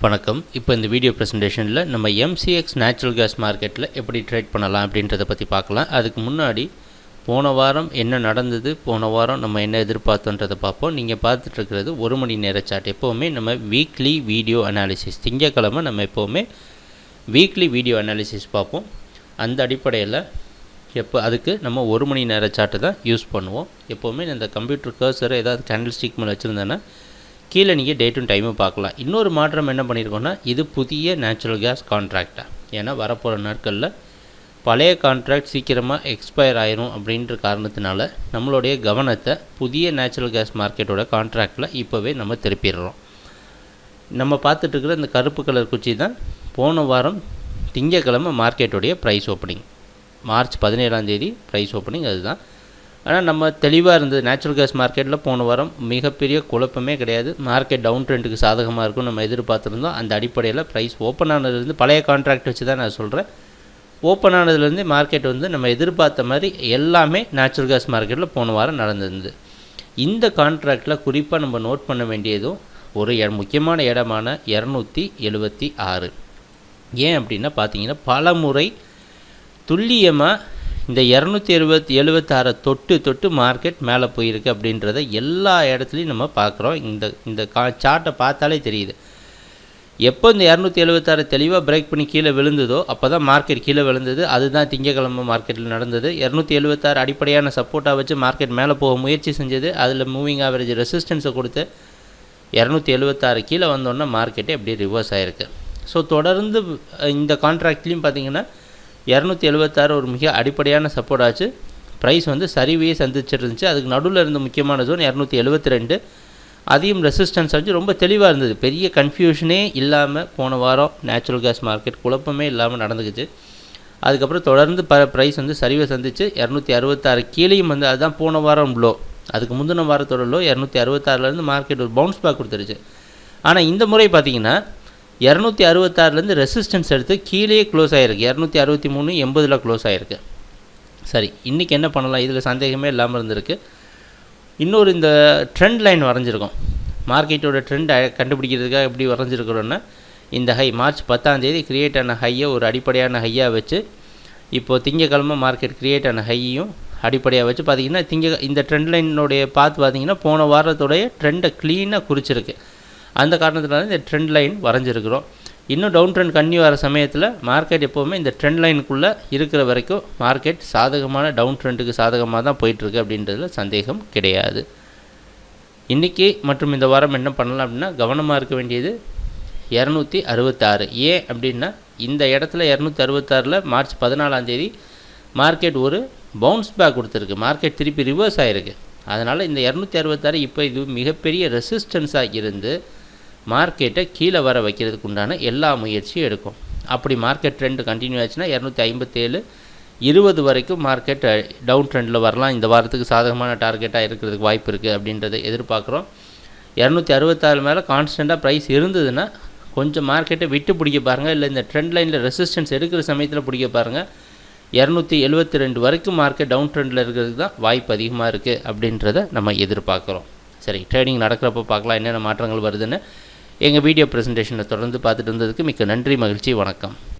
வணக்கம். இப்போ இந்த வீடியோ ப்ரெசன்டேஷனில் நம்ம MCX நேச்சுரல் கேஸ் மார்க்கெட்டில் எப்படி ட்ரேட் பண்ணலாம் அப்படின்றத பற்றி பார்க்கலாம். அதுக்கு முன்னாடி போன வாரம் என்ன நடந்தது, போன வாரம் நம்ம என்ன எதிர்பார்த்தோன்றதை பார்ப்போம். நீங்கள் பார்த்துட்ருக்கிறது 1 மணி நேர சார்ட். எப்போவுமே நம்ம வீக்லி வீடியோ அனாலிசிஸ், திங்கக்கிழமை நம்ம எப்போவுமே வீக்லி வீடியோ அனாலிசிஸ் பார்ப்போம். அந்த அடிப்படையில் அதுக்கு நம்ம 1 மணி நேர சார்ட்டு தான் யூஸ் பண்ணுவோம். எப்போவுமே இந்த கம்ப்யூட்டர் கர்சரை ஏதாவது கேண்டில் ஸ்டிக் மேலே வச்சுருந்தேன்னா கீழே நீங்கள் டேட்டும் டைமும் பார்க்கலாம். இன்னொரு மாற்றம் என்ன பண்ணியிருக்கோன்னா, இது புதிய நேச்சுரல் கேஸ் கான்ட்ராக்டாக, ஏன்னா வரப்போகிற நாட்களில் பழைய கான்ட்ராக்ட் சீக்கிரமாக எக்ஸ்பயர் ஆயிரும் அப்படின்ற காரணத்தினால நம்மளுடைய கவனத்தை புதிய நேச்சுரல் கேஸ் மார்க்கெட்டோட கான்ட்ராக்டில் இப்போவே நம்ம திருப்பிடுறோம். நம்ம பார்த்துட்ருக்கிற இந்த கருப்பு கலர் குச்சி தான் போன வாரம் திங்கக்கிழமை மார்க்கெட்டோடைய price opening. March 17 price opening அதுதான். ஆனால் நம்ம தெளிவாக இருந்தது. நேச்சுரல் கேஸ் மார்க்கெட்டில் போன வாரம் மிகப்பெரிய குழப்பமே கிடையாது. மார்க்கெட் டவுன் ட்ரெண்டுக்கு சாதகமாக இருக்கும் நம்ம எதிர்பார்த்துருந்தோம். அந்த அடிப்படையில் ப்ரைஸ் ஓப்பன் ஆனதுலேருந்து, பழைய கான்ட்ராக்ட் வச்சு தான் நான் சொல்கிறேன், ஓப்பன் ஆனதுலேருந்து மார்க்கெட் நம்ம எதிர்பார்த்த மாதிரி எல்லாமே நேச்சுரல் கேஸ் மார்க்கெட்டில் போன வாரம் நடந்திருந்தது. இந்த கான்ட்ராக்டில் குறிப்பாக நம்ம நோட் பண்ண வேண்டியதும் ஒரு முக்கியமான இடமான 276. ஏன் அப்படின்னா பார்த்தீங்கன்னா, பல முறை துல்லியமாக இந்த 276 தொட்டு மார்க்கெட் மேலே போயிருக்கு அப்படின்றத எல்லா இடத்துலையும் நம்ம பார்க்குறோம். இந்த சார்ட்டை பார்த்தாலே தெரியுது. எப்போ இந்த 276 தெளிவாக பிரேக் பண்ணி கீழே விழுந்ததோ அப்போ தான் மார்க்கெட் கீழே விழுந்தது. அதுதான் திங்கக்கிழமை மார்க்கெட்டில் நடந்தது. 276 அடிப்படையான சப்போர்ட்டாக வச்சு மார்க்கெட் மேலே போக முயற்சி செஞ்சது. அதில் மூவிங் ஆவரேஜ் ரெசிஸ்டன்ஸை கொடுத்து 276 கீழே வந்தோன்னா மார்க்கெட்டே அப்படியே ரிவர்ஸ் ஆகிருக்கு. ஸோ தொடர்ந்து இந்த கான்ட்ராக்ட்லேயும் பார்த்திங்கன்னா 276 ஒரு மிக அடிப்படையான சப்போர்ட் ஆச்சு. ப்ரைஸ் சரிவையே சந்திச்சிருந்துச்சு. அதுக்கு நடுவில் இருந்த முக்கியமான ஜோன் 272. அதையும் ரெசிஸ்டன்ஸ் ஆச்சு. ரொம்ப தெளிவாக இருந்தது. பெரிய கன்ஃபியூஷனே இல்லாமல் போன வாரம் நேச்சுரல் கேஸ் மார்க்கெட் குழப்பமே இல்லாமல் நடந்துக்குச்சு. அதுக்கப்புறம் தொடர்ந்து ப்ரைஸ் சரிவை சந்திச்சு 266 கீழேயும் அதுதான் போன வாரம் லோ. அதுக்கு முந்தின வாரத்தோட லோ 266லேருந்து மார்க்கெட் ஒரு பவுன்ஸ் பேக் கொடுத்துருச்சு. ஆனால் இந்த முறை பார்த்திங்கன்னா 266லேருந்து ரெசிஸ்டன்ஸ் எடுத்து கீழே க்ளோஸ் ஆகிருக்கு. 263.80 க்ளோஸ் ஆகிருக்கு. சரி, இன்றைக்கி என்ன பண்ணலாம், இதில் சந்தேகமே இல்லாமல் இருந்திருக்கு. இன்னொரு இந்த ட்ரெண்ட் லைன் வரைஞ்சிருக்கோம். மார்க்கெட்டோட ட்ரெண்ட் கண்டுபிடிக்கிறதுக்காக எப்படி வரைஞ்சிருக்கிறோன்னா, இந்த ஹை மார்ச் 10 கிரியேட் ஆன ஹையை ஒரு அடிப்படையான ஹையாக வச்சு, இப்போது திங்கக்கிழமை மார்க்கெட் கிரியேட் ஆன ஹையையும் அடிப்படையாக வச்சு பார்த்திங்கன்னா இந்த ட்ரெண்ட் லைனுடைய பார்த்து பார்த்திங்கன்னா போன வாரத்தோடைய ட்ரெண்டை க்ளீனாக குறிச்சிருக்கு. அந்த காரணத்தினால இந்த ட்ரெண்ட் லைன் வரைஞ்சிருக்கிறோம். இன்னும் டவுன் ட்ரெண்ட் கன்னியூ ஆகிற சமயத்தில் மார்க்கெட் எப்போவுமே இந்த ட்ரெண்ட் லைனுக்குள்ளே இருக்கிற வரைக்கும் மார்க்கெட் சாதகமான டவுன் ட்ரெண்டுக்கு சாதகமாக தான் போயிட்டுருக்கு அப்படின்றதுல சந்தேகம் கிடையாது. இன்றைக்கி மற்றும் இந்த வாரம் என்ன பண்ணலாம் அப்படின்னா, கவனமாக இருக்க வேண்டியது 266. ஏன் அப்படின்னா, இந்த இடத்துல 266 மார்ச் 14 மார்க்கெட் ஒரு பவுன்ஸ் பேக் கொடுத்துருக்கு. மார்க்கெட் திருப்பி ரிவர்ஸ் ஆகிருக்கு. அதனால் இந்த 266 இப்போ இது மிகப்பெரிய ரெசிஸ்டன்ஸாக இருந்து மார்க்கெட்டை கீழே வர வைக்கிறதுக்கு உண்டான எல்லா முயற்சியும் எடுக்கும். அப்படி மார்க்கெட் ட்ரெண்ட் கண்டினியூ ஆச்சுன்னா 257.20 வரைக்கும் மார்க்கெட் டவுன் ட்ரெண்டில் வரலாம். இந்த வாரத்துக்கு சாதகமான டார்கெட்டாக இருக்கிறதுக்கு வாய்ப்பு இருக்குது அப்படின்றத எதிர்பார்க்குறோம். 266 மேலே கான்ஸ்டண்ட்டாக ப்ரைஸ் இருந்ததுன்னா கொஞ்சம் மார்க்கெட்டை விட்டு பிடிக்க பாருங்கள். இல்லை இந்த ட்ரெண்ட் லைனில் ரெசிஸ்டன்ஸ் எடுக்கிற சமயத்தில் பிடிக்க பாருங்கள். 272 வரைக்கும் மார்க்கெட் டவுன் ட்ரெண்டில் இருக்கிறதுக்கு தான் வாய்ப்பு அதிகமாக இருக்குது அப்படின்றத நம்ம எதிர்பார்க்குறோம். சரி, ட்ரேடிங் நடக்கிறப்ப பார்க்கலாம் என்னென்ன மாற்றங்கள் வருதுன்னு. எங்கள் வீடியோ ப்ரெசன்டேஷனை தொடர்ந்து பார்த்துட்டு இருந்ததுக்கு மிக்க நன்றி, மகிழ்ச்சி, வணக்கம்.